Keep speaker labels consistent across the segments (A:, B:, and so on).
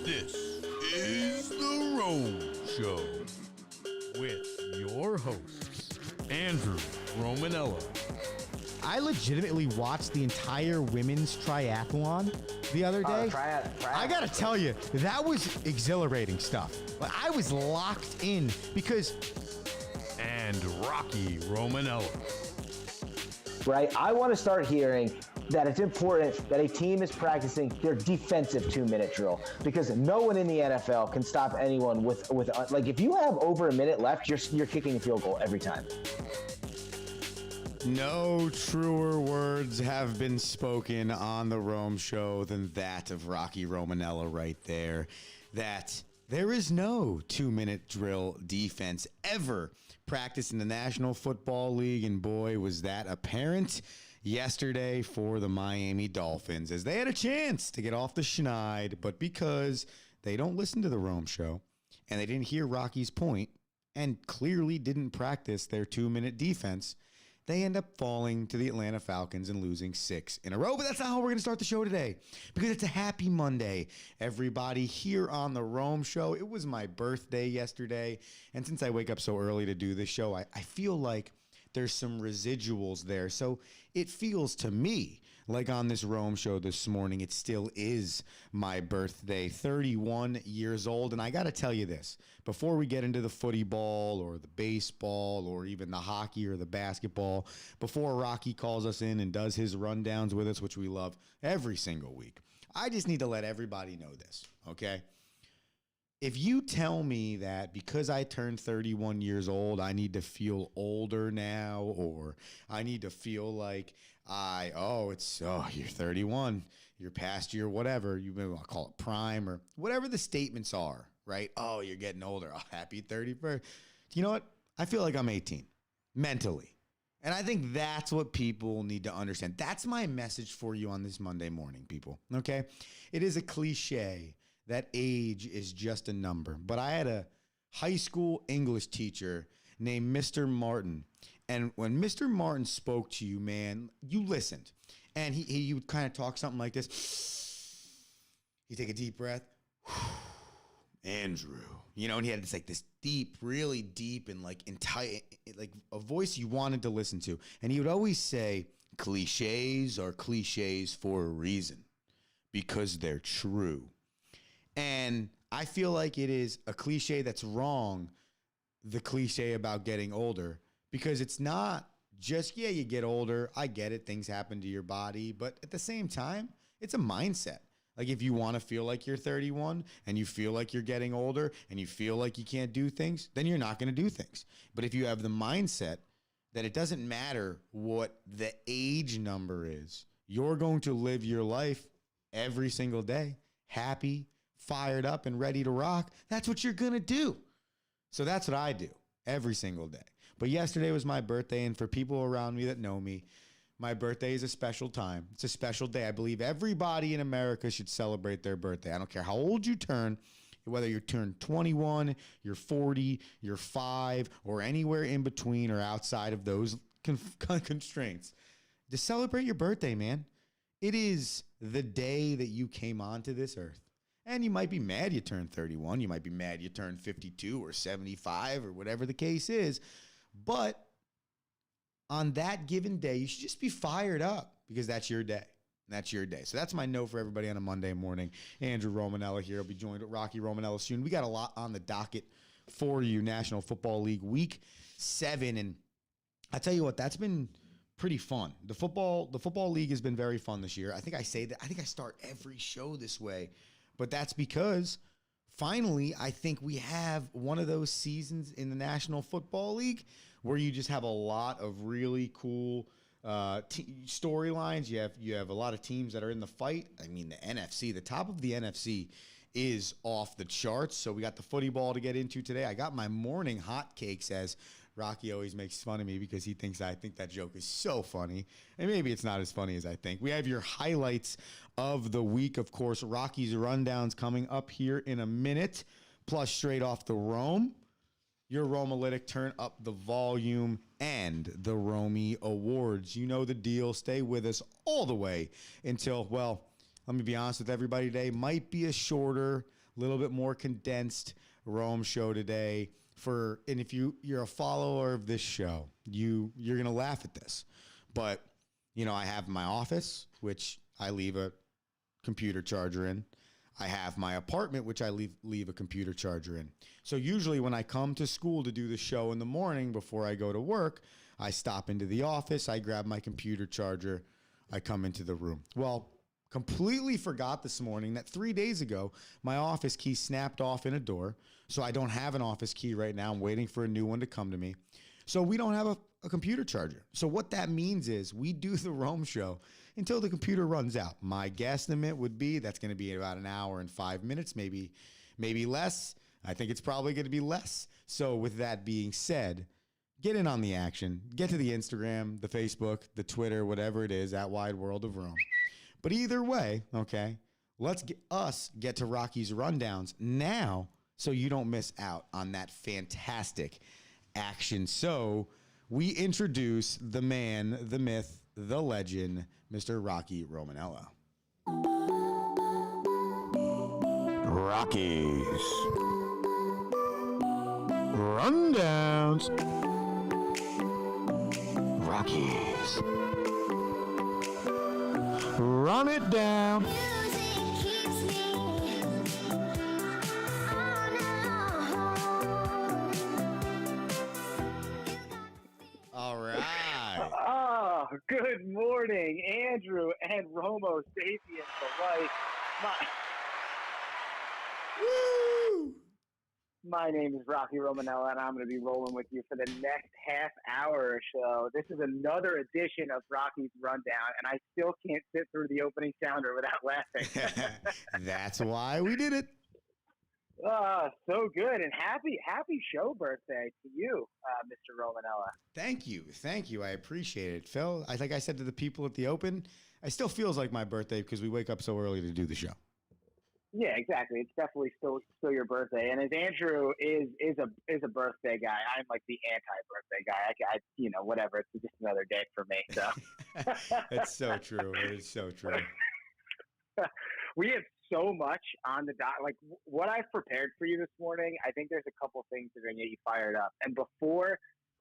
A: This is The Rome Show with your hosts, Andrew Romanella.
B: I legitimately watched the entire women's triathlon the other day. I gotta tell you, that was exhilarating stuff. Like, I was locked in because...
A: And Rocky Romanella.
C: Right? I want to start hearing that it's important that a team is practicing their defensive 2-minute drill, because no one in the NFL can stop anyone with like, if you have over a minute left, you're kicking a field goal every time.
B: No truer words have been spoken on the Rome Show than that of Rocky Romanella right there. That there is no 2-minute drill defense ever practiced in the National Football League, and boy, was that apparent yesterday for the Miami Dolphins, as they had a chance to get off the schneid, but because they don't listen to the Rome Show and they didn't hear Rocky's point and clearly didn't practice their 2-minute defense, they end up falling to the Atlanta Falcons and losing 6 in a row. But that's not how we're going to start the show today, because it's a happy Monday, everybody, here on the Rome Show. It was my birthday yesterday, and since I wake up so early to do this show, I feel like there's some residuals there. So it feels to me like on this Rome Show this morning, it still is my birthday, 31 years old. And I got to tell you this, before we get into the footy ball or the baseball or even the hockey or the basketball, before Rocky calls us in and does his rundowns with us, which we love every single week, I just need to let everybody know this, okay? If you tell me that because I turned 31 years old, I need to feel older now, or I need to feel like you're 31, you're past your whatever, you may want to call it prime or whatever the statements are, right? Oh, you're getting older. Oh, happy 31st. You know what? I feel like I'm 18 mentally. And I think that's what people need to understand. That's my message for you on this Monday morning, people, okay? It is a cliche that age is just a number. But I had a high school English teacher named Mr. Martin. And when Mr. Martin spoke to you, man, you listened. And he would kind of talk something like this. He'd take a deep breath. Andrew. You know, and he had this deep, really deep and like a voice you wanted to listen to. And he would always say, cliches are cliches for a reason, because they're true. And I feel like it is a cliche that's wrong, the cliche about getting older, because it's not just, you get older. I get it. Things happen to your body. But at the same time, it's a mindset. Like, if you want to feel like you're 31 and you feel like you're getting older and you feel like you can't do things, then you're not going to do things. But if you have the mindset that it doesn't matter what the age number is, you're going to live your life every single day, happy, fired up, and ready to rock, that's what you're going to do. So that's what I do every single day. But yesterday was my birthday, and for people around me that know me, my birthday is a special time. It's a special day. I believe everybody in America should celebrate their birthday. I don't care how old you turn, whether you turn 21, you're 40, you're 5, or anywhere in between or outside of those constraints. Just celebrate your birthday, man. It is the day that you came onto this earth. And you might be mad you turned 31. You might be mad you turned 52 or 75 or whatever the case is. But on that given day, you should just be fired up, because that's your day. That's your day. So that's my note for everybody on a Monday morning. Andrew Romanella here. I'll be joined with Rocky Romanella soon. We got a lot on the docket for you. National Football League Week 7. And I tell you what, that's been pretty fun. The football league has been very fun this year. I think I say that. I think I start every show this way. But that's because finally, I think we have one of those seasons in the National Football League where you just have a lot of really cool storylines. You have a lot of teams that are in the fight. I mean, the NFC, the top of the NFC is off the charts. So we got the footy ball to get into today. I got my morning hotcakes, as Rocky always makes fun of me because he thinks I think that joke is so funny. And maybe it's not as funny as I think. We have your highlights of the week. Of course, Rocky's rundowns coming up here in a minute. Plus, straight off the Rome, your Romalytic, turn up the volume, and the Romy Awards. You know the deal. Stay with us all the way until, well, let me be honest with everybody today, might be a shorter little bit more condensed Rome show today. And if you're a follower of this show, you're going to laugh at this. But, I have my office, which I leave a computer charger in. I have my apartment, which I leave a computer charger in. So usually when I come to school to do the show in the morning before I go to work, I stop into the office, I grab my computer charger, I come into the room. Well, completely forgot this morning that 3 days ago, my office key snapped off in a door. So I don't have an office key right now. I'm waiting for a new one to come to me. So we don't have a computer charger. So what that means is we do the Rome show until the computer runs out. My guesstimate would be that's going to be about an hour and 5 minutes, maybe less. I think it's probably going to be less. So with that being said, get in on the action. Get to the Instagram, the Facebook, the Twitter, whatever it is, at Wide World of Rome. But either way, okay, let's get to Rocky's rundowns now so you don't miss out on that fantastic action. So we introduce the man, the myth, the legend, Mr. Rocky Romanella.
A: Rockies. Rundowns.
B: Rockies.
A: Run it down.
B: All right.
D: Oh, good morning, Andrew and Romo Sapiens alike.
B: Woo!
D: My name is Rocky Romanella, and I'm going to be rolling with you for the next half hour or so. This is another edition of Rocky's Rundown, and I still can't sit through the opening sounder without laughing.
B: That's why we did it.
D: So good, and happy show birthday to you, Mr. Romanella.
B: Thank you. I appreciate it, Phil. Like I said to the people at the Open, it still feels like my birthday because we wake up so early to do the show.
D: Yeah, exactly. It's definitely still your birthday, and as Andrew is a birthday guy, I'm like the anti-birthday guy. I whatever. It's just another day for me. So
B: It's so true. It is so true.
D: We have so much on the dot. Like what I've prepared for you this morning, I think there's a couple things that are going to get you fired up. And before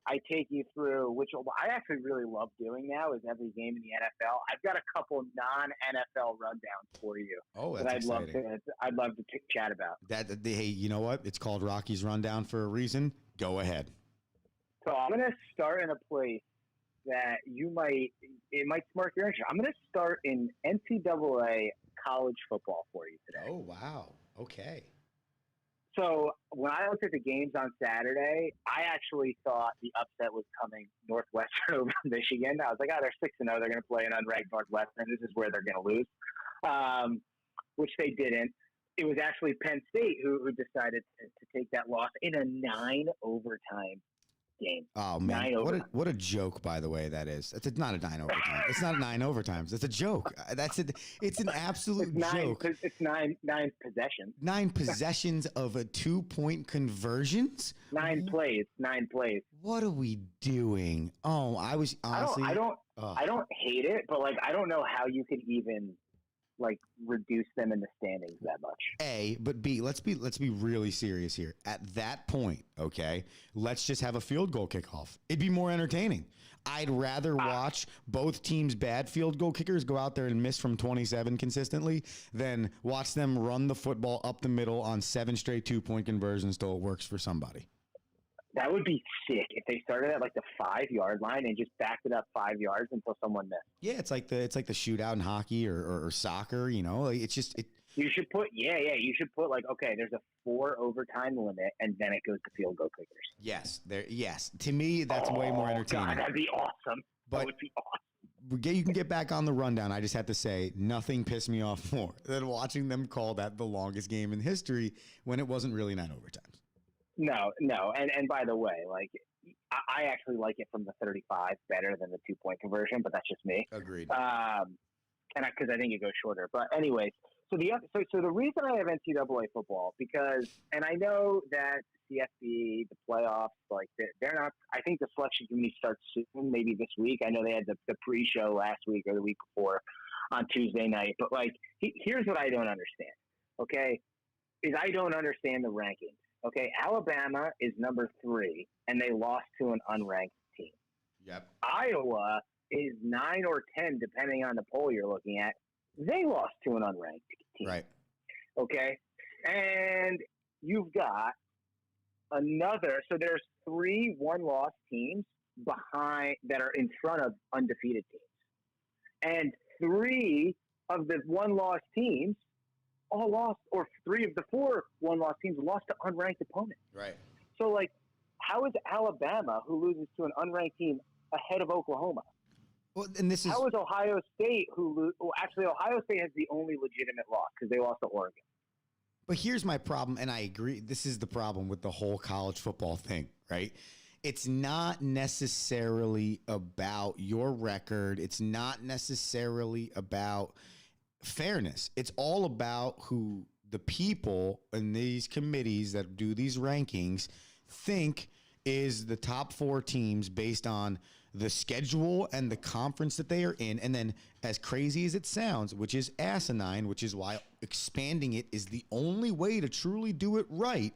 D: I take you through, which I actually really love doing now, is every game in the NFL. I've got a couple non-NFL rundowns for you.
B: Oh, that's exciting.
D: I'd love to chat about.
B: Hey, you know what? It's called Rocky's Rundown for a reason. Go ahead.
D: So I'm going to start in a place that it might spark your interest. I'm going to start in NCAA college football for you today.
B: Oh, wow. Okay.
D: So when I looked at the games on Saturday, I actually thought the upset was coming Northwestern over Michigan. I was like, they're 6-0. They're going to play an unranked Northwestern. This is where they're going to lose, which they didn't. It was actually Penn State who decided to take that loss in a 9-overtime game.
B: Oh, man. What a joke, by the way, that is. It's not a 9 overtime. It's not 9 overtimes. It's a joke. It's an absolute joke.
D: It's nine possessions.
B: 9 possessions of a 2-point conversions?
D: 9 plays.
B: What are we doing? Oh, I was honestly...
D: I don't hate it, but I don't know how you could even reduce them in the standings that much.
B: A, but B, let's be really serious here. At that point, okay, let's just have a field goal kickoff. It'd be more entertaining. I'd rather watch both teams' bad field goal kickers go out there and miss from 27 consistently than watch them run the football up the middle on 7 straight 2-point conversions till it works for somebody.
D: That would be sick if they started at the 5-yard line and just backed it up 5 yards until someone missed.
B: Yeah, it's like the shootout in hockey or soccer. It's just it.
D: You should put You should put okay, there's a 4 overtime limit, and then it goes to field goal kickers.
B: Yes. To me, that's way more entertaining.
D: God, that'd be awesome.
B: But
D: that would be awesome.
B: You can get back on the rundown. I just have to say, nothing pissed me off more than watching them call that the longest game in history when it wasn't really 9 overtimes.
D: No, and by the way, I actually like it from the 35 better than the 2-point conversion, but that's just me.
B: Agreed.
D: Because I think it goes shorter. But anyways, so the reason I have NCAA football and I know that CFB, the playoffs, they're not. I think the selection committee starts soon, maybe this week. I know they had the pre-show last week or the week before on Tuesday night. But here's what I don't understand. Okay. is I don't understand the rankings. Okay, Alabama is number 3, and they lost to an unranked team.
B: Yep.
D: Iowa is 9 or 10, depending on the poll you're looking at. They lost to an unranked team.
B: Right.
D: Okay, and you've got another. So there's 3 one-loss teams behind that are in front of undefeated teams, and 3 of the one-loss teams all lost, or 3 of the 4 one-loss teams lost to unranked opponents.
B: Right.
D: So, like, how is Alabama, who loses to an unranked team, ahead of Oklahoma?
B: Well, and this is
D: How is Ohio State, actually, Ohio State has the only legitimate loss because they lost to Oregon.
B: But here's my problem, and I agree. This is the problem with the whole college football thing, right? It's not necessarily about your record. It's not necessarily about fairness. It's all about who the people in these committees that do these rankings think is the top 4 teams based on the schedule and the conference that they are in. And then, as crazy as it sounds, which is asinine, which is why expanding it is the only way to truly do it right,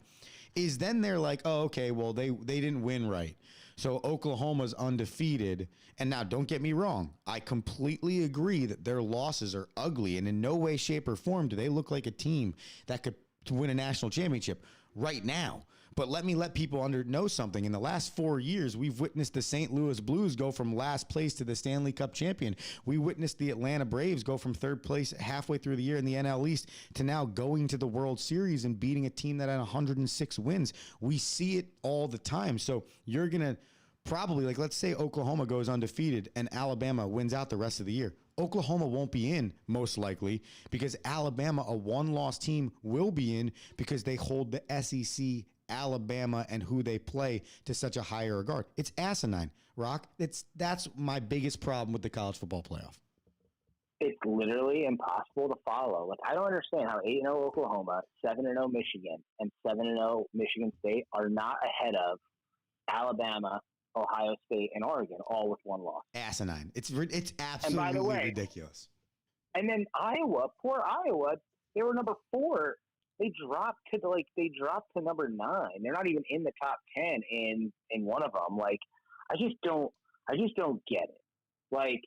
B: is then they're like, oh, okay, well, they didn't win right. So Oklahoma's undefeated. And now, don't get me wrong. I completely agree that their losses are ugly. And in no way, shape, or form do they look like a team that could win a national championship right now. But let people know something. In the last 4 years, we've witnessed the St. Louis Blues go from last place to the Stanley Cup champion. We witnessed the Atlanta Braves go from 3rd place halfway through the year in the NL East to now going to the World Series and beating a team that had 106 wins. We see it all the time. So you're going to probably, like, let's say Oklahoma goes undefeated and Alabama wins out the rest of the year. Oklahoma won't be in, most likely, because Alabama, a one-loss team, will be in because they hold the SEC, Alabama, and who they play to such a higher regard. It's asinine, Rock. That's my biggest problem with the college football playoff.
D: It's literally impossible to follow. Like, I don't understand how 8-0 Oklahoma, 7-0 Michigan, and 7-0 Michigan State are not ahead of Alabama, Ohio State, and Oregon, all with 1 loss.
B: Asinine. It's absolutely ridiculous.
D: And then Iowa, poor Iowa, they were number 4. They dropped to number 9. They're not even in the top 10 in one of them. Like, I just don't get it. Like,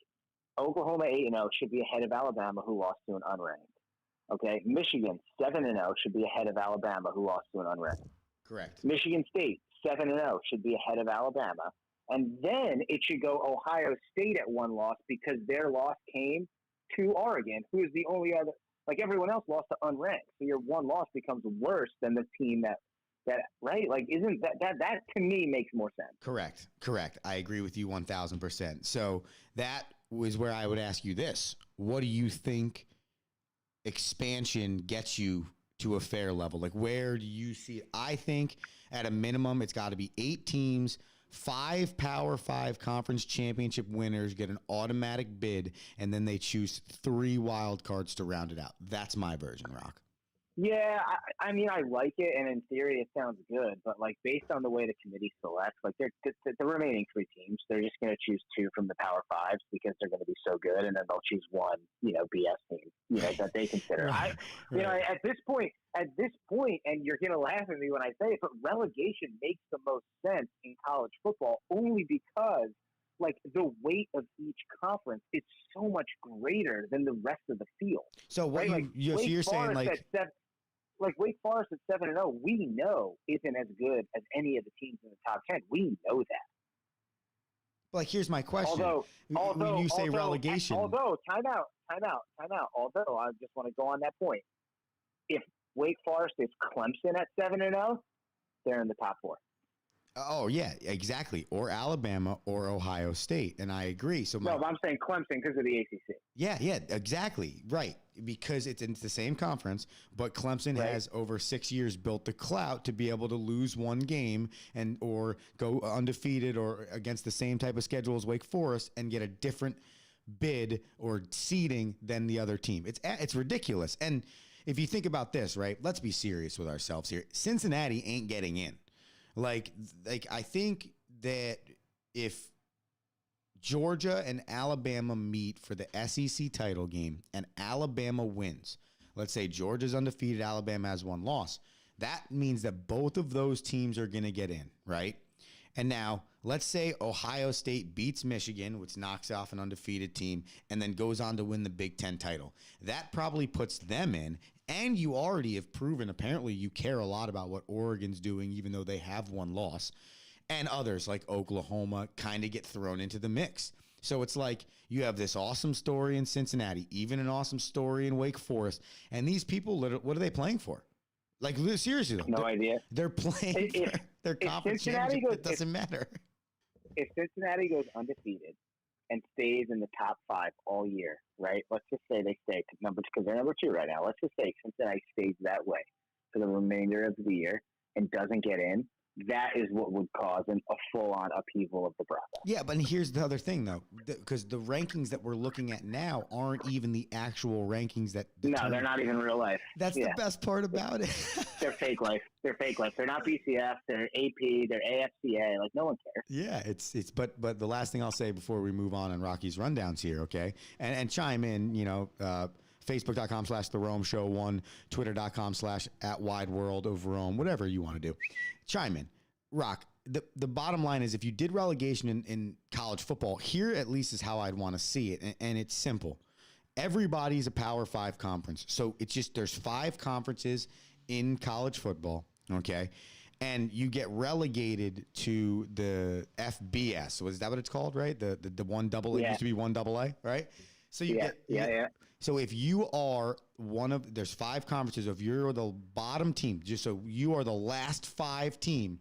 D: Oklahoma 8-0 should be ahead of Alabama, who lost to an unranked. Okay, Michigan 7-0 should be ahead of Alabama, who lost to an unranked.
B: Correct.
D: Michigan State 7-0 should be ahead of Alabama, and then it should go Ohio State at 1 loss because their loss came to Oregon, who is the only other. Like, everyone else lost to unranked, so your 1 loss becomes worse than the team that right? Like, isn't that to me makes more sense?
B: Correct. I agree with you 1,000%. So that was where I would ask you this: what do you think expansion gets you to a fair level? Like, where do you see it? I think at a minimum, it's got to be 8 teams. 5 Power 5 conference championship winners get an automatic bid, and then they choose 3 wild cards to round it out. That's my version, Rock.
D: Yeah, I mean, I like it, and in theory, it sounds good. But, like, based on the way the committee selects, like, the remaining 3 teams, they're just going to choose 2 from the Power 5s because they're going to be so good, and then they'll choose 1, BS team, that they consider.
B: Right.
D: At this point, and you're going to laugh at me when I say it, but relegation makes the most sense in college football only because, like, the weight of each conference is so much greater than the rest of the field.
B: So what
D: right?
B: you're saying,
D: like Wake Forest at 7-0, we know isn't as good as any of the teams in the top 10. We know that.
B: Like, here's my question. When you say relegation.
D: Time out. Although, I just want to go on that point. If Wake Forest is Clemson at 7-0, they're in the top 4.
B: Oh, yeah, exactly. Or Alabama or Ohio State. And I agree. So
D: No, but I'm saying Clemson because of the ACC.
B: Yeah, exactly. Right. Because it's in the same conference, but Clemson has over 6 years built the clout to be able to lose 1 game or go undefeated or against the same type of schedule as Wake Forest and get a different bid or seeding than the other team. It's ridiculous. And if you think about this, right, let's be serious with ourselves here. Cincinnati ain't getting in. Like I think that if Georgia and Alabama meet for the SEC title game and Alabama wins, let's say Georgia's undefeated, Alabama has one loss. That means that both of those teams are going to get in, right? And now, let's say Ohio State beats Michigan, which knocks off an undefeated team, and then goes on to win the Big Ten title. That probably puts them in, and you already have proven, apparently, you care a lot about what Oregon's doing, even though they have one loss. And others, like Oklahoma, kind of get thrown into the mix. So it's like you have this awesome story in Cincinnati, even an awesome story in Wake Forest, and these people, what are they playing for? Like, seriously, though.
D: No idea.
B: They're playing for their conference championship. It doesn't matter.
D: If Cincinnati goes undefeated and stays in the top 5 all year, right? Let's just say they stay because they're number 2 right now. Let's just say Cincinnati stays that way for the remainder of the year and doesn't get in. That is what would cause a full-on upheaval of the process.
B: Yeah, but here's the other thing, though, because the rankings that we're looking at now aren't even the actual rankings that
D: No, they're not even real life.
B: That's the best part about it.
D: They're fake life. They're fake life. They're not BCF. They're AP. They're AFCA. Like, no one cares.
B: Yeah, but the last thing I'll say before we move on Rocky's rundowns here, okay? And chime in, Facebook.com/The Rome Show 1, Twitter.com/ @WideWorld of Rome, whatever you want to do. Chime in. Rock, the bottom line is if you did relegation in college football, here at least is how I'd want to see it. And it's simple. Everybody's a Power 5 conference. So it's just there's 5 conferences in college football, okay? And you get relegated to the FBS. Is that what it's called, right? The 1 AA. It used to be 1 AA, right? So you get. So if you are there's 5 conferences. If you're the bottom team, just so you are the last 5 team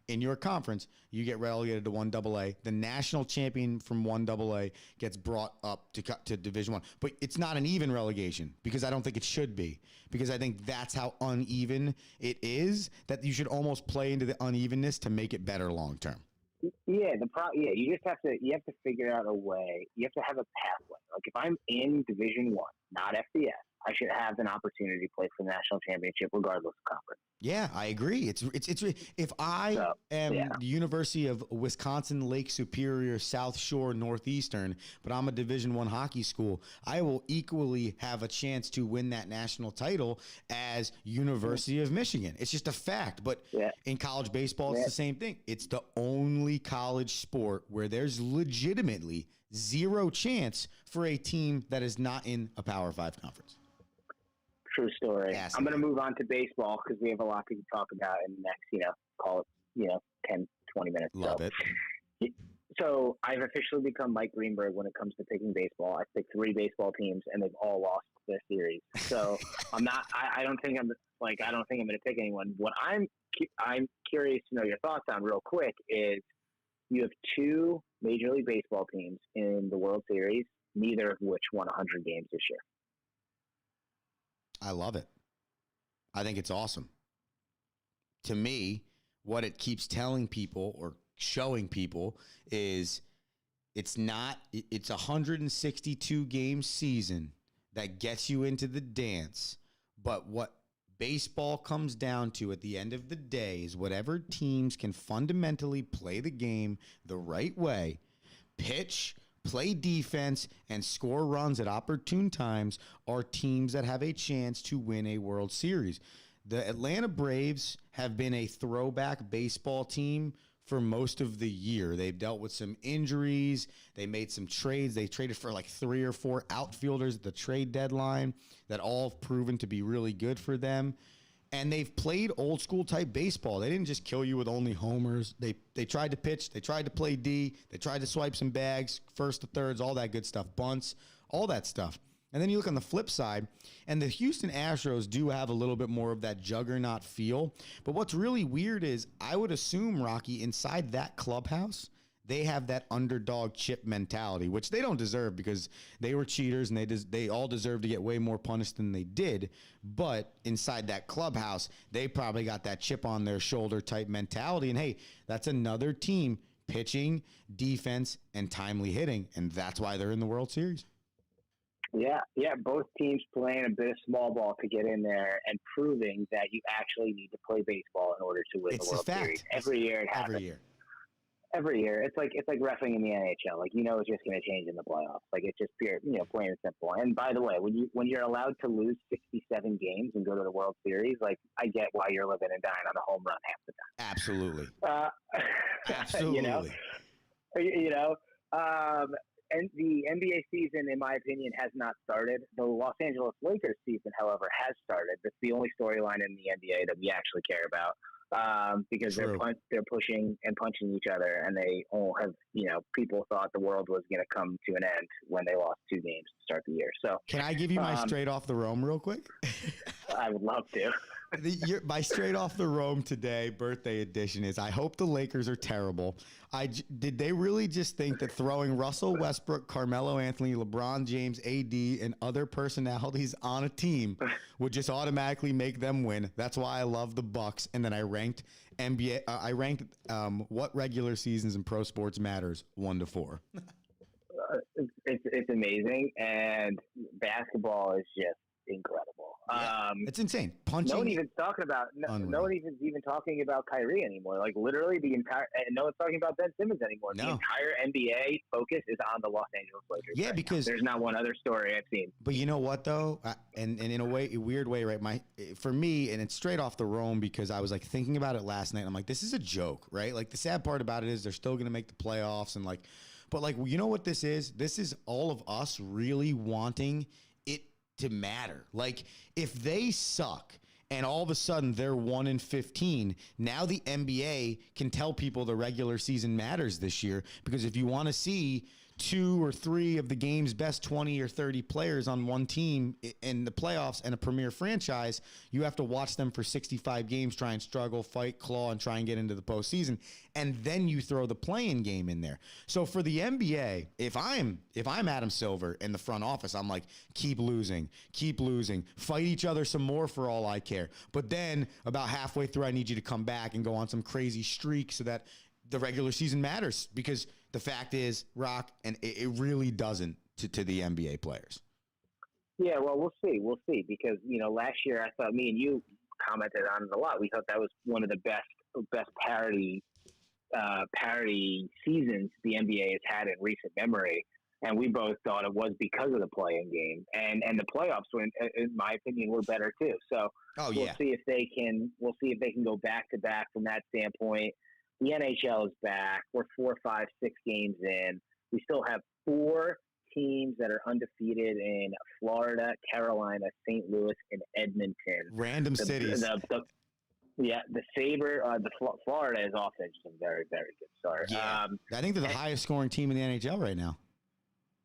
B: in your conference, you get relegated to 1 AA. The national champion from 1 AA gets brought up to Division 1. But it's not an even relegation because I don't think it should be, because I think that's how uneven it is, that you should almost play into the unevenness to make it better long term.
D: Yeah, you just have to figure out a way. You have to have a pathway. Like if I'm in Division 1, not FBS, I should have an opportunity to play for the national championship regardless of conference.
B: Yeah, I agree. It's if I am the University of Wisconsin Lake Superior South Shore Northeastern, but I'm a Division 1 hockey school, I will equally have a chance to win that national title as University of Michigan. It's just a fact. But in college baseball, it's the same thing. It's the only college sport where there's legitimately zero chance for a team that is not in a Power 5 conference.
D: True story. I'm going to move on to baseball because we have a lot to talk about in the next, call it, 10, 20 minutes.
B: Love it.
D: So I've officially become Mike Greenberg when it comes to picking baseball. I picked 3 baseball teams and they've all lost their series. So I don't think I'm going to pick anyone. What I'm curious to know your thoughts on real quick is you have 2 Major League Baseball teams in the World Series, neither of which won 100 games this year.
B: I love it. I think it's awesome. To me, what it keeps telling people or showing people is it's a 162 game season that gets you into the dance. But what baseball comes down to at the end of the day is whatever teams can fundamentally play the game the right way, pitch, play defense, and score runs at opportune times are teams that have a chance to win a World Series. The Atlanta Braves have been a throwback baseball team for most of the year. They've dealt with some injuries. They made some trades. They traded for like 3 or 4 outfielders at the trade deadline that all have proven to be really good for them. And they've played old school type baseball. They didn't just kill you with only homers. They tried to pitch. They tried to play D. They tried to swipe some bags, first to thirds, all that good stuff, bunts, all that stuff. And then you look on the flip side, and the Houston Astros do have a little bit more of that juggernaut feel. But what's really weird is I would assume, Rocky, inside that clubhouse, they have that underdog chip mentality, which they don't deserve because they were cheaters and they all deserve to get way more punished than they did. But inside that clubhouse, they probably got that chip on their shoulder type mentality. And hey, that's another team pitching, defense, and timely hitting. And that's why they're in the World Series.
D: Yeah. Both teams playing a bit of small ball to get in there and proving that you actually need to play baseball in order to win the World Series. Every year it happens.
B: Every year.
D: every year. It's like reffing in the NHL. Like, it's just going to change in the playoffs. Like, it's just pure, plain and simple. And by the way, when you're allowed to lose 67 games and go to the World Series, like, I get why you're living and dying on a home run half the time.
B: Absolutely.
D: Absolutely. And the NBA season, in my opinion, has not started. The Los Angeles Lakers season, however, has started. That's the only storyline in the NBA that we actually care about. Because they're pushing and punching each other, and they all have, people thought the world was going to come to an end when they lost 2 games to start the year. So,
B: can I give you my straight off the Rome real quick?
D: I would love to.
B: My straight off the Rome today birthday edition is: I hope the Lakers are terrible. Did they really just think that throwing Russell Westbrook, Carmelo Anthony, LeBron James, AD, and other personalities on a team would just automatically make them win? That's why I love the Bucks. And then I ranked NBA. I ranked what regular seasons in pro sports matters 1 to 4.
D: It's amazing, and basketball is just incredible.
B: Yeah, it's insane. Punching.
D: No one even talking about. No one even talking about Kyrie anymore. Like, literally the entire. And no one's talking about Ben Simmons anymore. No. The entire NBA focus is on the Los Angeles Lakers.
B: Yeah, because
D: there's not one other story I've seen.
B: But you know what though, and in a weird way, right? For me, and it's straight off the Rome because I was like thinking about it last night. I'm like, this is a joke, right? Like, the sad part about it is they're still going to make the playoffs, and like, but like, you know what this is? This is all of us really wanting it to matter. Like, if they suck and all of a sudden they're 1-15, now the NBA can tell people the regular season matters this year, because if you want to see 2 or 3 of the game's best 20 or 30 players on one team in the playoffs and a premier franchise, you have to watch them for 65 games, try and struggle, fight, claw, and try and get into the postseason. And then you throw the play-in game in there. So for the NBA, if I'm Adam Silver in the front office, I'm like, keep losing, fight each other some more for all I care. But then about halfway through, I need you to come back and go on some crazy streak so that the regular season matters, because the fact is, Rock, and it really doesn't to the NBA players.
D: Yeah, well, we'll see. Because, last year I thought, me and you commented on it a lot. We thought that was one of the best parity seasons the NBA has had in recent memory. And we both thought it was because of the play-in game. And the playoffs, in my opinion, were better too. So we'll see if they can go back to back from that standpoint. The NHL is back. We're 4, 5, 6 games in. We still have 4 teams that are undefeated in Florida, Carolina, St. Louis, and Edmonton.
B: Random cities.
D: The Florida is off to just a very, very good start.
B: Yeah. I think they're the highest scoring team in the NHL right now.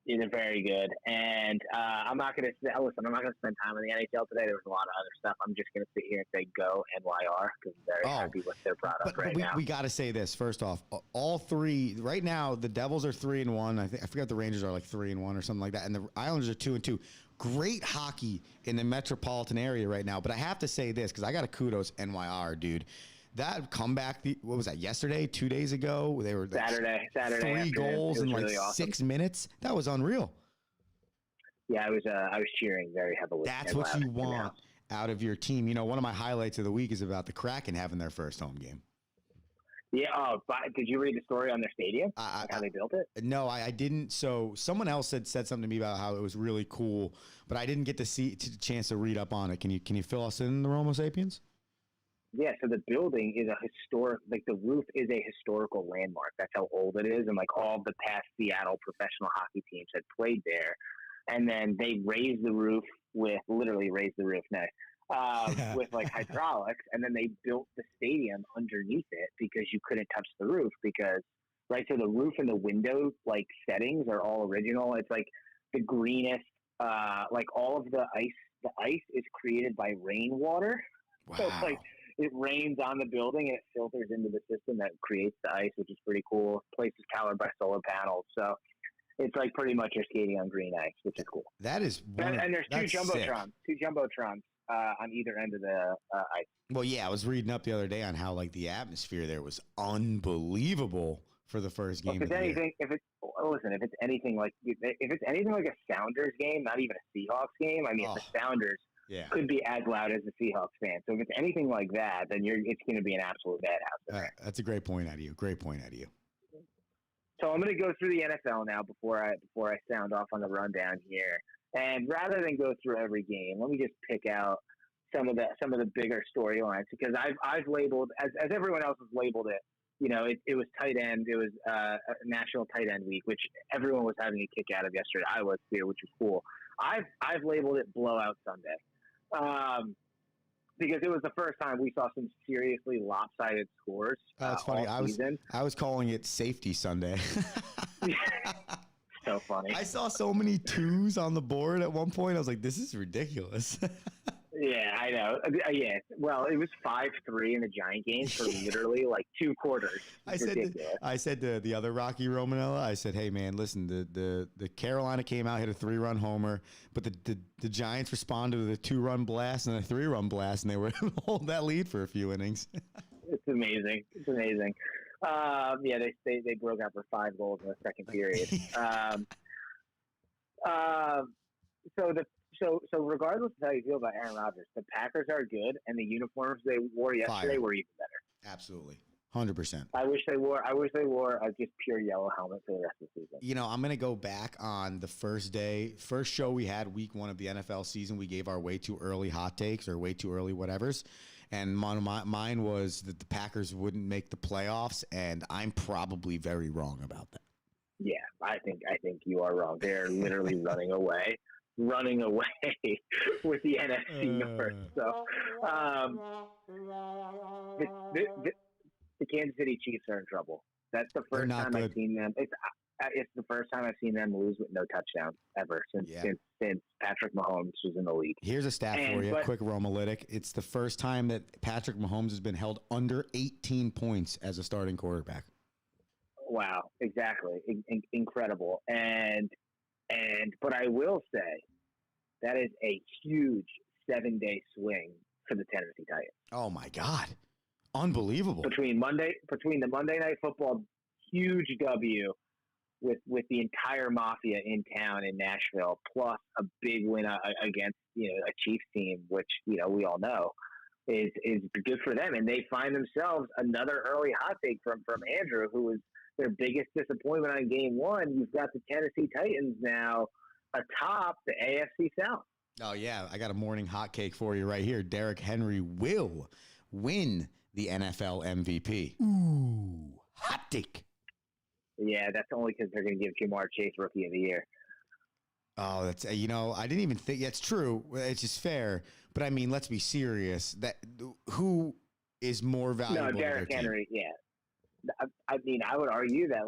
D: They're very good. And I'm not going to spend time in the NHL today. There was a lot of other stuff. I'm just going to sit here and say go NYR, because I'm very happy with their product now.
B: We got to say this. First off, all 3, right now, the Devils are 3-1. I forgot the Rangers are like 3-1 or something like that. And the Islanders are 2-2. Great hockey in the metropolitan area right now. But I have to say this, because I got to kudos NYR, dude. That comeback, what was that, yesterday, 2 days ago? They were
D: Saturday
B: 3 goals in like
D: really awesome.
B: 6 minutes. That was unreal.
D: Yeah, I was cheering very heavily.
B: That's what you want out of your team. One of my highlights of the week is about the Kraken having their first home game.
D: Yeah. Did you read the story on their stadium? How they built it?
B: No, I didn't. So someone else said something to me about how it was really cool, but I didn't get to chance to read up on it. Can you fill us in the Homo sapiens?
D: Yeah, so the building is the roof is a historical landmark. That's how old it is. And like all the past Seattle professional hockey teams had played there. And then they raised the roof with like hydraulics. And then they built the stadium underneath it because you couldn't touch the roof so the roof and the window like settings are all original. It's like the greenest, like all of the ice is created by rainwater.
B: Wow.
D: So it's like, it rains on the building and it filters into the system that creates the ice, which is pretty cool. The place is powered by solar panels. So it's like pretty much you're skating on green ice, which is cool.
B: That is
D: and there's 2 jumbotrons on either end of the ice.
B: Well, yeah, I was reading up the other day on how like the atmosphere there was unbelievable for the first game.
D: If it's anything like a Sounders game, not even a Seahawks game. I mean, the Sounders could be as loud as the Seahawks fan. So if it's anything like that, then it's going to be an absolute madhouse.
B: That's a great point out of you.
D: So I'm going to go through the NFL now before I sound off on the rundown here. And rather than go through every game, let me just pick out some of the bigger storylines, because I've labeled, as everyone else has labeled it. It was tight end. It was National Tight End Week, which everyone was having a kick out of yesterday. I was too, which was cool. I've labeled it Blowout Sunday, because it was the first time we saw some seriously lopsided scores.
B: That's funny. I was calling it Safety Sunday.
D: So funny.
B: I saw so many twos on the board at one point. I was like, this is ridiculous.
D: Yeah, I know. Yeah, well, it was 5-3 in the Giant games for literally like 2 quarters.
B: I said to the other Rocky Romanella, I said, hey man, listen, the Carolina came out, hit a 3-run homer, but the Giants responded with a 2-run blast and a 3-run blast, and they were able to hold that lead for a few innings.
D: It's amazing. Yeah, they broke out for 5 goals in the second period. So regardless of how you feel about Aaron Rodgers, the Packers are good, and the uniforms they wore yesterday were even better.
B: Absolutely. 100%.
D: I wish they wore a just pure yellow helmet for the rest of the season.
B: I'm going to go back on the first show we had, week 1 of the NFL season. We gave our way too early hot takes or way too early whatevers. And mine was that the Packers wouldn't make the playoffs, and I'm probably very wrong about that.
D: Yeah, I think you are wrong. They're literally running away with the NFC North. So the Kansas City Chiefs are in trouble. That's the first time I've seen them. It's the first time I've seen them lose with no touchdowns ever since Patrick Mahomes was in the league.
B: Here's a stat for you, quick Romalytic. It's the first time that Patrick Mahomes has been held under 18 points as a starting quarterback.
D: Wow, exactly, incredible. But I will say that is a huge 7-day swing for the Tennessee Titans.
B: Oh my God, unbelievable!
D: Between the Monday Night Football huge W with the entire mafia in town in Nashville, plus a big win against a Chiefs team, which we all know is good for them, and they find themselves another early hot take from Andrew, who was their biggest disappointment on game 1. You've got the Tennessee Titans now atop the AFC South.
B: Oh, yeah. I got a morning hot cake for you right here. Derrick Henry will win the NFL MVP. Ooh, hot take.
D: Yeah, that's only because they're going to give Jamar Chase Rookie of the Year.
B: Oh, that's, I didn't even think that's true. It's just fair. But I mean, let's be serious. That who is more valuable?
D: No, Derrick Henry, yeah. I mean, I would argue that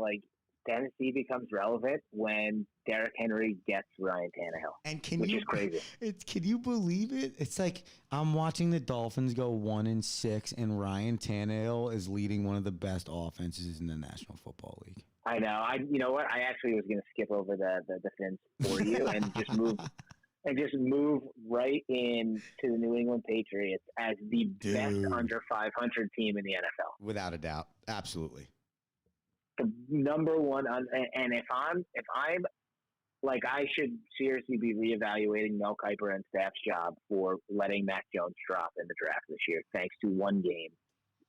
D: Tennessee becomes relevant when Derrick Henry gets Ryan Tannehill, which is crazy.
B: Can you believe it? It's like I'm watching the Dolphins go 1-6, and Ryan Tannehill is leading one of the best offenses in the National Football League.
D: I know. You know what? I actually was going to skip over the defense for you and just move right into the New England Patriots as the best under 500 team in the NFL.
B: Without a doubt. Absolutely.
D: The number one, and if I'm I should seriously be reevaluating Mel Kiper and staff's job for letting Mac Jones drop in the draft this year, thanks to one game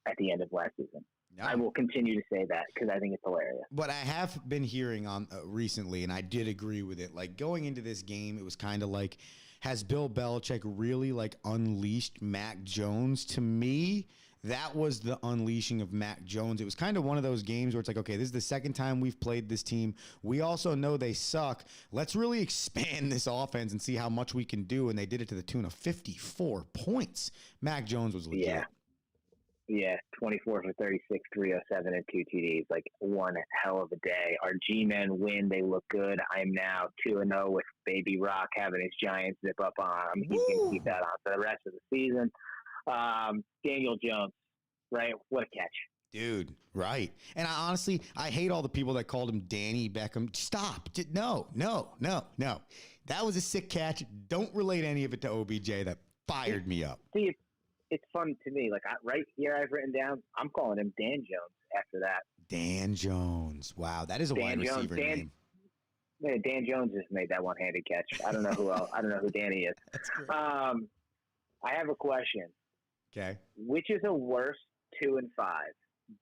D: at the end of last season. No. I will continue to say that because I think it's hilarious.
B: But I have been hearing on recently, and I did agree with it. Like going into this game, it was kind of like, has Bill Belichick really unleashed Mac Jones? To me, that was the unleashing of Mac Jones. It was kind of one of those games where it's like, okay, this is the second time we've played this team. We also know they suck. Let's really expand this offense and see how much we can do. And they did it to the tune of 54 points. Mac Jones was legit.
D: Yeah, 24 for 36, 307, and 2 TDs. One hell of a day. Our G-men win. They look good. I'm now 2-0 with Baby Rock having his Giants zip up on him. He can keep that on for the rest of the season. Daniel Jones, right? What a catch.
B: Dude, right. And I hate all the people that called him Danny Beckham. Stop. No. That was a sick catch. Don't relate any of it to OBJ. That fired me up.
D: See, it's fun to me. Right here I've written down, I'm calling him Dan Jones after that.
B: Dan Jones. Wow, that is a wide receiver name.
D: Yeah, Dan Jones just made that one-handed catch. I don't know who else. I don't know who Danny is.
B: That's great.
D: I have a question.
B: Okay.
D: Which is a worse 2-5?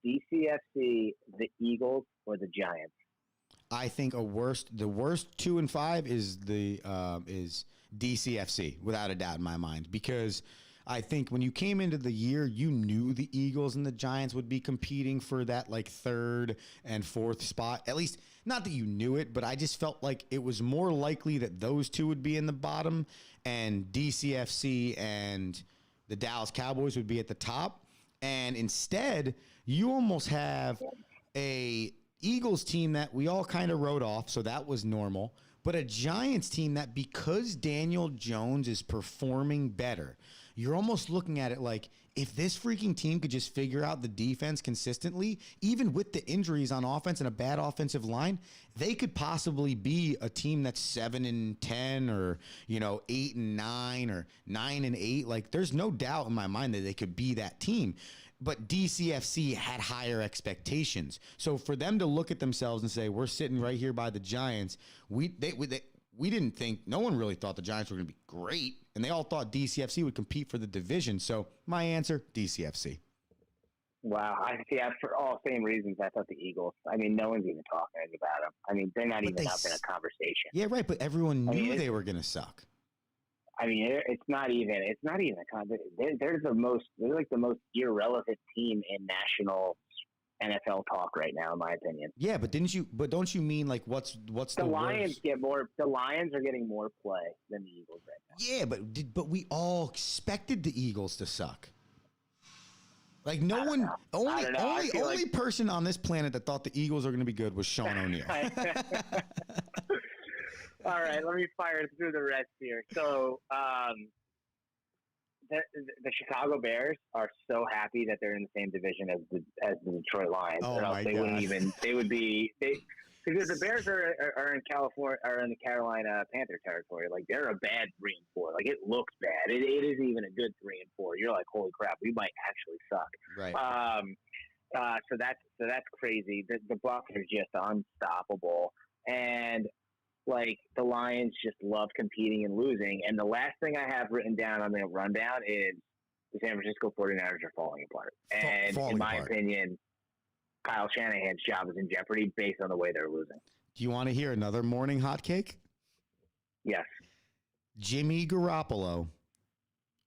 D: DCFC, the Eagles, or the Giants?
B: I think the worst 2-5 is is DCFC, without a doubt in my mind, because I think when you came into the year, you knew the Eagles and the Giants would be competing for that like third and fourth spot. At least, not that you knew it, but I just felt like it was more likely that those two would be in the bottom and DCFC and the Dallas Cowboys would be at the top. And instead, you almost have a Eagles team that we all kind of wrote off, so that was normal, but a Giants team that, because Daniel Jones is performing better, you're almost looking at it like, if this freaking team could just figure out the defense consistently, even with the injuries on offense and a bad offensive line, they could possibly be a team that's 7-10 or, 8-9 or 9-8. Like, there's no doubt in my mind that they could be that team. But DCFC had higher expectations. So for them to look at themselves and say, we're sitting right here by the Giants, we didn't think, no one really thought the Giants were going to be great, and they all thought DCFC would compete for the division. So my answer, DCFC.
D: Wow. For all same reasons, I thought the Eagles. I mean, no one's even talking about them. I mean, they're not even up in a conversation.
B: Yeah, right, but everyone knew they were going to suck.
D: I mean, it's not even a conversation. They're like the most irrelevant team in national NFL talk right now, in my opinion.
B: Yeah, but don't you mean like what's the
D: Lions
B: worst?
D: The Lions are getting more play than the Eagles right now.
B: Yeah, but we all expected the Eagles to suck. Like only person on this planet that thought the Eagles are going to be good was Sean O'Neill.
D: All right, let me fire through the rest here. So, the Chicago Bears are so happy that they're in the same division as the Detroit Lions.
B: Oh,
D: or else
B: my
D: they
B: God.
D: wouldn't even. Because the Bears are in California, are in the Carolina Panther territory. Like, they're a bad 3-4. Like, it looks bad. It isn't even a good 3-4. You're like, holy crap, we might actually suck.
B: Right.
D: So that's crazy. The Bucs are just unstoppable, and like, the Lions just love competing and losing. And the last thing I have written down on the rundown is the San Francisco 49ers are falling apart. And in my opinion, Kyle Shanahan's job is in jeopardy based on the way they're losing.
B: Do you want to hear another morning hot cake?
D: Yes.
B: Jimmy Garoppolo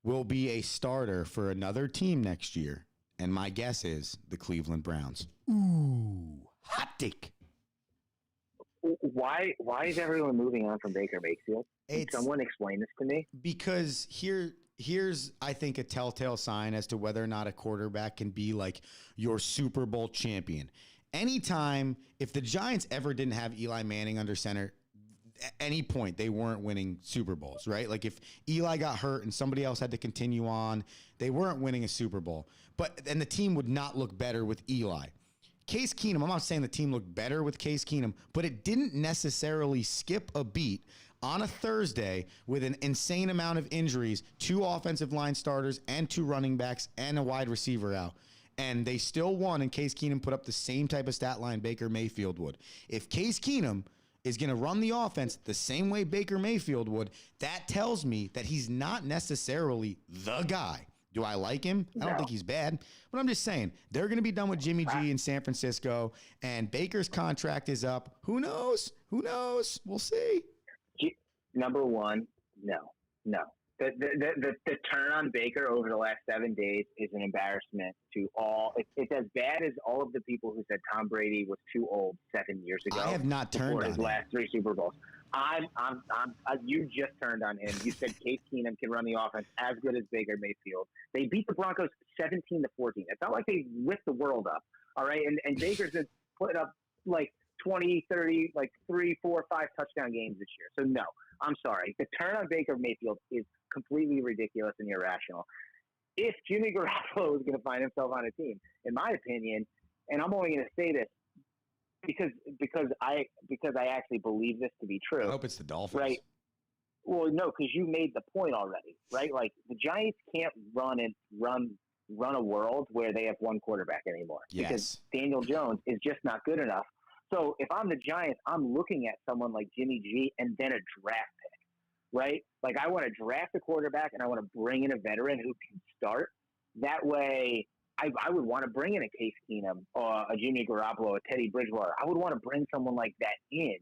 B: will be a starter for another team next year. And my guess is the Cleveland Browns. Ooh, hot take.
D: Why is everyone moving on from Baker Mayfield? Can someone explain this to me?
B: Because here's I think a telltale sign as to whether or not a quarterback can be like your Super Bowl champion. Anytime, if the Giants ever didn't have Eli Manning under center, at any point they weren't winning Super Bowls, right? Like, if Eli got hurt and somebody else had to continue on, they weren't winning a Super Bowl. And the team would not look better with Eli. Case Keenum, I'm not saying the team looked better with Case Keenum, but it didn't necessarily skip a beat on a Thursday with an insane amount of injuries, 2 offensive line starters and 2 running backs and a wide receiver out. And they still won, and Case Keenum put up the same type of stat line Baker Mayfield would. If Case Keenum is going to run the offense the same way Baker Mayfield would, that tells me that he's not necessarily the guy. Do I like him? I don't think he's bad, but I'm just saying they're going to be done with Jimmy G in San Francisco, and Baker's contract is up. Who knows? We'll see.
D: Number one, no. The turn on Baker over the last 7 days is an embarrassment to all. It's as bad as all of the people who said Tom Brady was too old 7 years ago.
B: I have not turned on
D: his
B: him.
D: last 3 Super Bowls. You just turned on him. You said Case Keenum can run the offense as good as Baker Mayfield. They beat the Broncos 17-14. It's not like they whipped the world up. All right. And Baker's been putting up like 20, 30, like 3, 4, 5 touchdown games this year. So no, I'm sorry. The turn on Baker Mayfield is completely ridiculous and irrational. If Jimmy Garoppolo is going to find himself on a team, in my opinion, and I'm only going to say this because I actually believe this to be true.
B: I hope it's the Dolphins.
D: Right. Well, no, because you made the point already, right? Like, the Giants can't run a world where they have one quarterback anymore.
B: Yes.
D: Because Daniel Jones is just not good enough. So if I'm the Giants, I'm looking at someone like Jimmy G and then a draft pick, right? Like, I want to draft a quarterback and I want to bring in a veteran who can start. That way I would want to bring in a Case Keenum or a Jimmy Garoppolo, a Teddy Bridgewater. I would want to bring someone like that in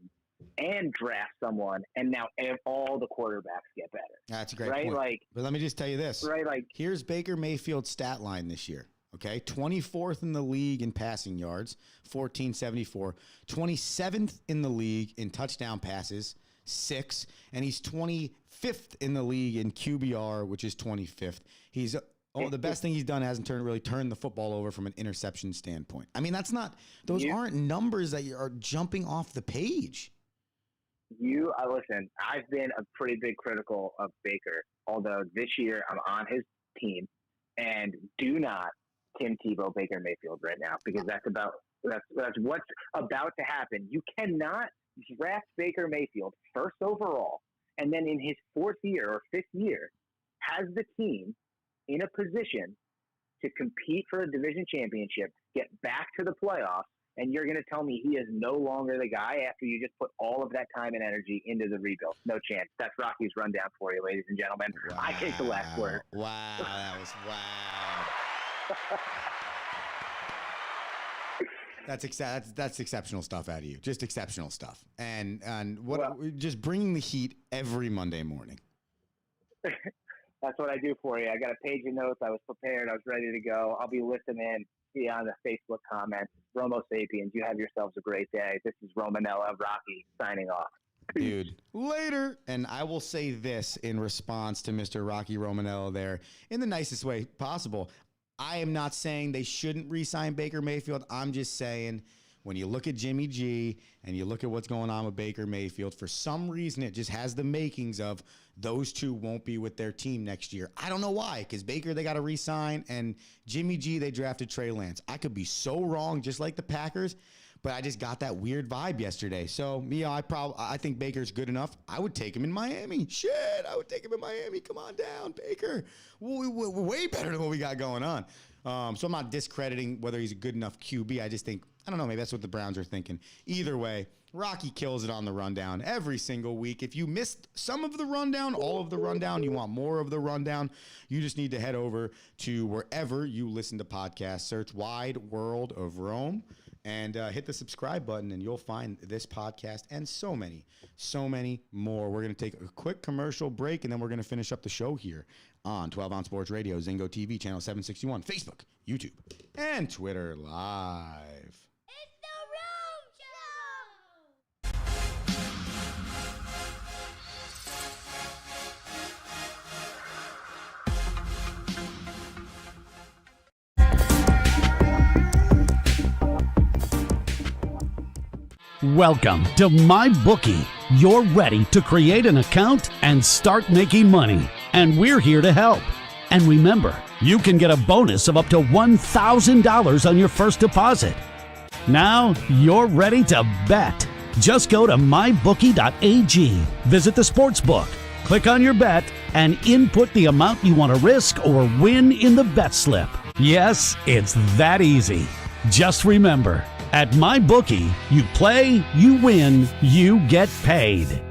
D: and draft someone, and now all the quarterbacks get better.
B: That's a great
D: right?
B: point.
D: Like,
B: but let me just tell you this.
D: Right, like,
B: here's Baker Mayfield's stat line this year. Okay, 24th in the league in passing yards, 1474. 27th in the league in touchdown passes, 6. And he's 25th in the league in QBR, which is 25th. He's the best thing he's done hasn't really turned the football over from an interception standpoint. I mean, those aren't numbers that are jumping off the page.
D: Listen, I've been a pretty big critical of Baker, although this year I'm on his team, and do not Tim Tebow Baker Mayfield right now, because that's what's about to happen. You cannot draft Baker Mayfield first overall, and then in his 4th year or 5th year, has the team in a position to compete for a division championship, get back to the playoffs, and you're going to tell me he is no longer the guy after you just put all of that time and energy into the rebuild. No chance. That's Rocky's rundown for you, ladies and gentlemen.
B: Wow.
D: I take the last word.
B: Wow, that was That's exceptional stuff out of you. Just exceptional stuff. And just bringing the heat every Monday morning.
D: That's what I do for you. I got a page of notes. I was prepared. I was ready to go. I'll be listening beyond the Facebook comments. Romo Sapiens, you have yourselves a great day. This is Romanella Rocky signing off.
B: Dude, later. And I will say this in response to Mr. Rocky Romanello there in the nicest way possible. I am not saying they shouldn't re-sign Baker Mayfield. I'm just saying when you look at Jimmy G and you look at what's going on with Baker Mayfield, for some reason it just has the makings of those two won't be with their team next year. I don't know why, because Baker, they got to re-sign, and Jimmy G, they drafted Trey Lance. I could be so wrong, just like the Packers, but I just got that weird vibe yesterday. So, I think Baker's good enough. I would take him in Miami. Shit, I would take him in Miami. Come on down, Baker. We're way better than what we got going on. So I'm not discrediting whether he's a good enough QB. I just think, I don't know, maybe that's what the Browns are thinking. Either way, Rocky kills it on the rundown every single week. If you missed some of the rundown, all of the rundown, you want more of the rundown, you just need to head over to wherever you listen to podcasts. Search Wide World of Rome and hit the subscribe button, and you'll find this podcast and so many more. We're going to take a quick commercial break, and then we're going to finish up the show here on 12 Ounce Sports Radio, Zingo TV, channel 761, Facebook, YouTube, and Twitter Live.
E: It's the Rome Show!
F: Welcome to MyBookie. You're ready to create an account and start making money, and we're here to help. And remember, you can get a bonus of up to $1,000 on your first deposit. Now you're ready to bet. Just go to mybookie.ag, visit the sportsbook, click on your bet, and input the amount you want to risk or win in the bet slip. Yes, it's that easy. Just remember, at MyBookie, you play, you win, you get paid.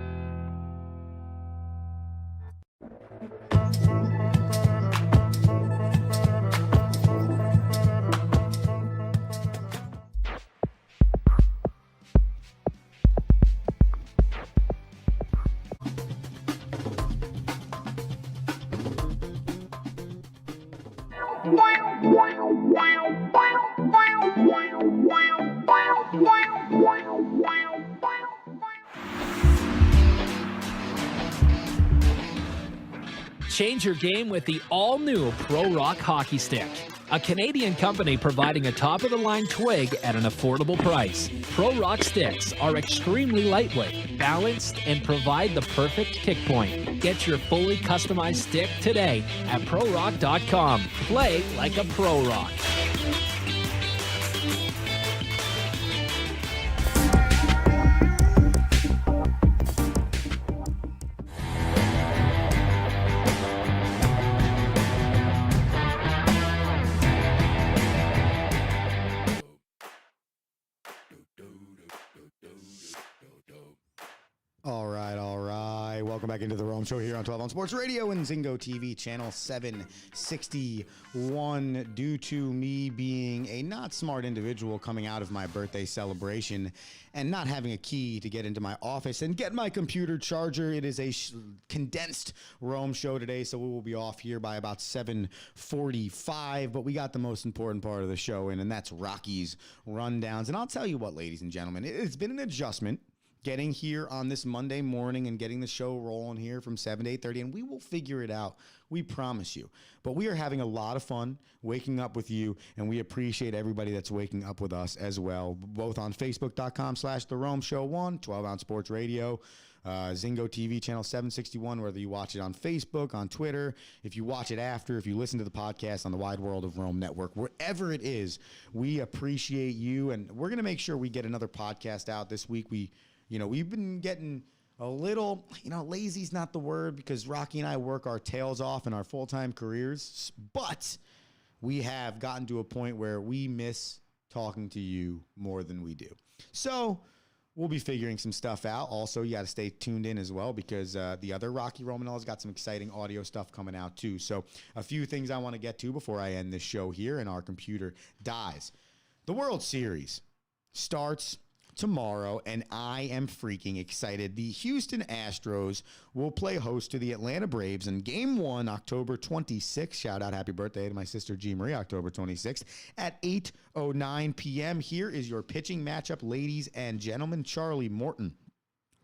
G: Change your game with the all-new Pro Rock Hockey Stick, a Canadian company providing a top-of-the-line twig at an affordable price. Pro Rock sticks are extremely lightweight, balanced, and provide the perfect kick point. Get your fully customized stick today at prorock.com. Play like a Pro Rock.
B: Welcome back into the Rome Show here on 12 on Sports Radio and Zingo TV, channel 761. Due to me being a not smart individual coming out of my birthday celebration and not having a key to get into my office and get my computer charger, it is a condensed Rome Show today, so we will be off here by about 7:45. But we got the most important part of the show in, and that's Rocky's Rundowns. And I'll tell you what, ladies and gentlemen, it's been an adjustment getting here on this Monday morning and getting the show rolling here from 7 to 8:30, and we will figure it out. We promise you. But we are having a lot of fun waking up with you, and we appreciate everybody that's waking up with us as well, both on Facebook.com/The Rome Show 1, 12 Ounce Sports Radio, Zingo TV, channel 761, whether you watch it on Facebook, on Twitter, if you watch it after, if you listen to the podcast on the Wide World of Rome Network, wherever it is, we appreciate you, and we're going to make sure we get another podcast out this week. We've been getting a little, lazy's not the word because Rocky and I work our tails off in our full-time careers, but we have gotten to a point where we miss talking to you more than we do. So we'll be figuring some stuff out. Also, you got to stay tuned in as well because the other Rocky Romanella's got some exciting audio stuff coming out too. So a few things I want to get to before I end this show here and our computer dies. The World Series starts tomorrow, and I am freaking excited. The Houston Astros will play host to the Atlanta Braves in Game 1, October 26th. Shout out, happy birthday to my sister G. Marie, October 26th, at 8:09 p.m. Here is your pitching matchup, ladies and gentlemen. Charlie Morton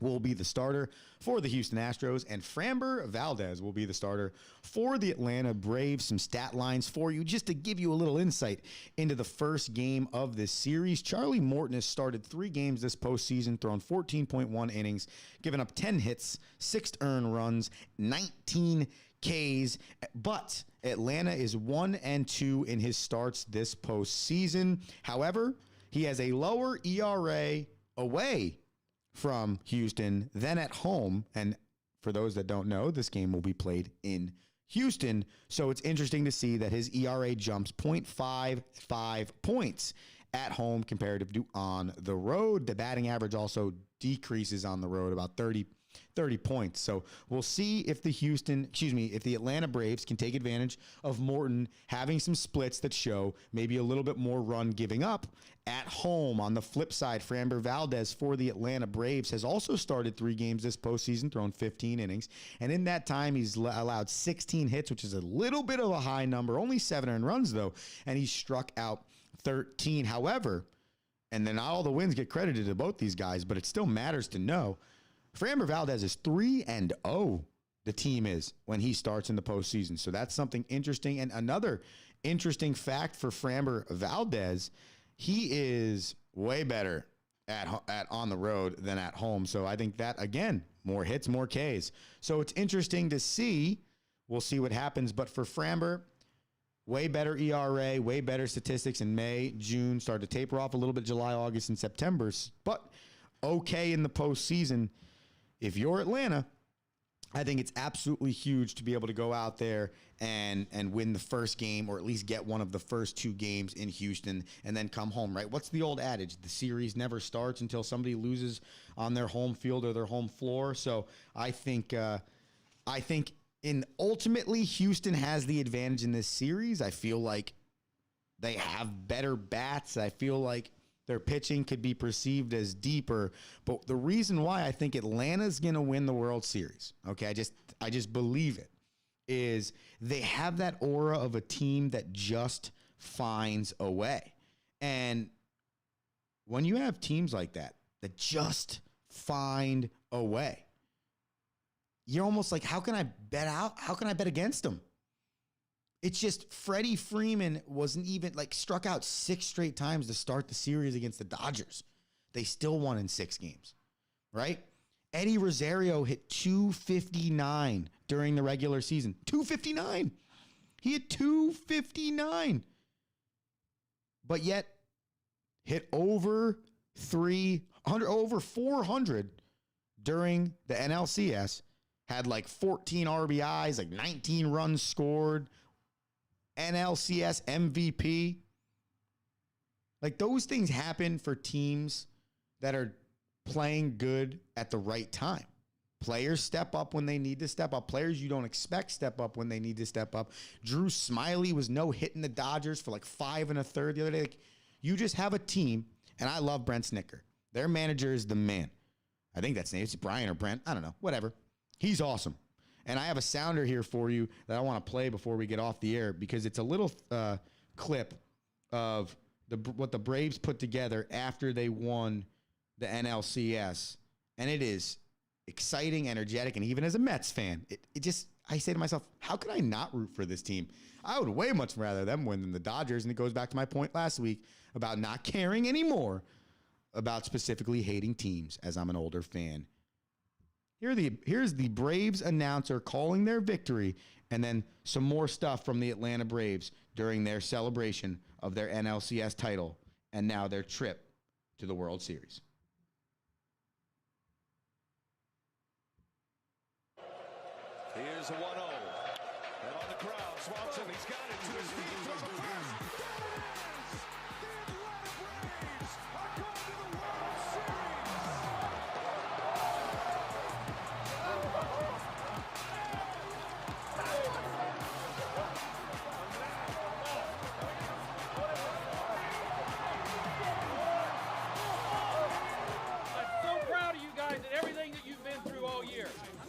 B: will be the starter for the Houston Astros, and Framber Valdez will be the starter for the Atlanta Braves. Some stat lines for you just to give you a little insight into the first game of this series. Charlie Morton has started 3 games this postseason, thrown 14.1 innings, given up 10 hits, 6 earned runs, 19 Ks, but Atlanta is 1-2 in his starts this postseason. However, he has a lower ERA away from Houston than at home. And for those that don't know, this game will be played in Houston. So it's interesting to see that his ERA jumps 0.55 points at home comparative to on the road. The batting average also decreases on the road about 30 points. So we'll see if if the Atlanta Braves can take advantage of Morton having some splits that show maybe a little bit more run giving up at home. On the flip side, Framber Valdez for the Atlanta Braves has also started 3 games this postseason, thrown 15 innings. And in that time, he's allowed 16 hits, which is a little bit of a high number, only 7 earned runs though. And he struck out 13. However, and then not all the wins get credited to both these guys, but it still matters to know Framber Valdez is 3-0. The team is when he starts in the postseason. So that's something interesting. And another interesting fact for Framber Valdez, he is way better at on the road than at home. So I think that, again, more hits, more Ks. So it's interesting to see. We'll see what happens. But for Framber, way better ERA, way better statistics in May, June, start to taper off a little bit July, August, and September. But okay in the postseason. If you're Atlanta, I think it's absolutely huge to be able to go out there and win the first game, or at least get one of the first 2 games in Houston and then come home, right? What's the old adage? The series never starts until somebody loses on their home field or their home floor. So I think ultimately Houston has the advantage in this series. I feel like they have better bats. I feel like their pitching could be perceived as deeper. But the reason why I think Atlanta's going to win the World Series, okay, I just believe it, is they have that aura of a team that just finds a way. And when you have teams like that just find a way, you're almost like, how can I bet against them? It's just Freddie Freeman wasn't even struck out 6 straight times to start the series against the Dodgers. They still won in 6 games, right? Eddie Rosario hit 259 during the regular season. 259. He hit 259. But yet hit over 400 during the NLCS. Had 14 RBIs, 19 runs scored. NLCS MVP. Those things happen for teams that are playing good at the right time, Players step up when they need to step up. Players you don't expect step up when they need to step up. Drew Smiley was hitting the Dodgers for like 5 1/3 the other day. Like, you just have a team, and I love Brent Snicker. Their manager is the man. I think that's his name. It's Brian or Brent. I don't know. Whatever. He's awesome. And I have a sounder here for you that I want to play before we get off the air because it's a little clip of what the Braves put together after they won the NLCS. And it is exciting, energetic, and even as a Mets fan, I say to myself, how could I not root for this team? I would way much rather them win than the Dodgers. And it goes back to my point last week about not caring anymore about specifically hating teams as I'm an older fan. Here's the Braves announcer calling their victory, and then some more stuff from the Atlanta Braves during their celebration of their NLCS title and now their trip to the World Series.
E: Here's a 1-0. And on the ground, Swanson, he's got it to his feet. Throws a pass.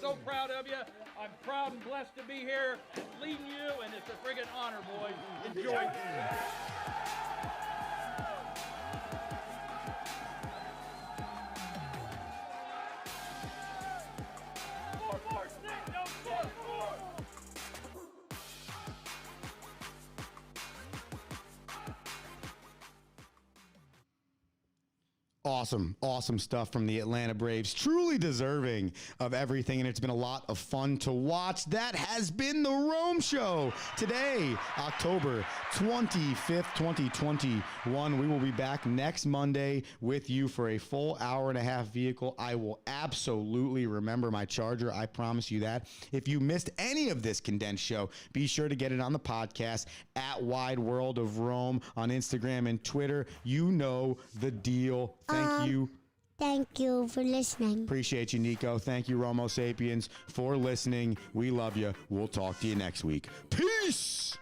H: So proud of you. I'm proud and blessed to be here leading you, and it's a friggin' honor, boys. Enjoy. More, six, no, four.
B: Awesome stuff from the Atlanta Braves. Truly deserving of everything, and it's been a lot of fun to watch. That has been the Rome Show. Today, October 25th, 2021. We will be back next Monday with you for a full hour-and-a-half vehicle. I will absolutely remember my charger. I promise you that. If you missed any of this condensed show, be sure to get it on the podcast at Wide World of Rome on Instagram and Twitter. You know the deal. Thank you.
I: Thank you for listening.
B: Appreciate you, Nico. Thank you, Romo Sapiens, for listening. We love you. We'll talk to you next week. Peace!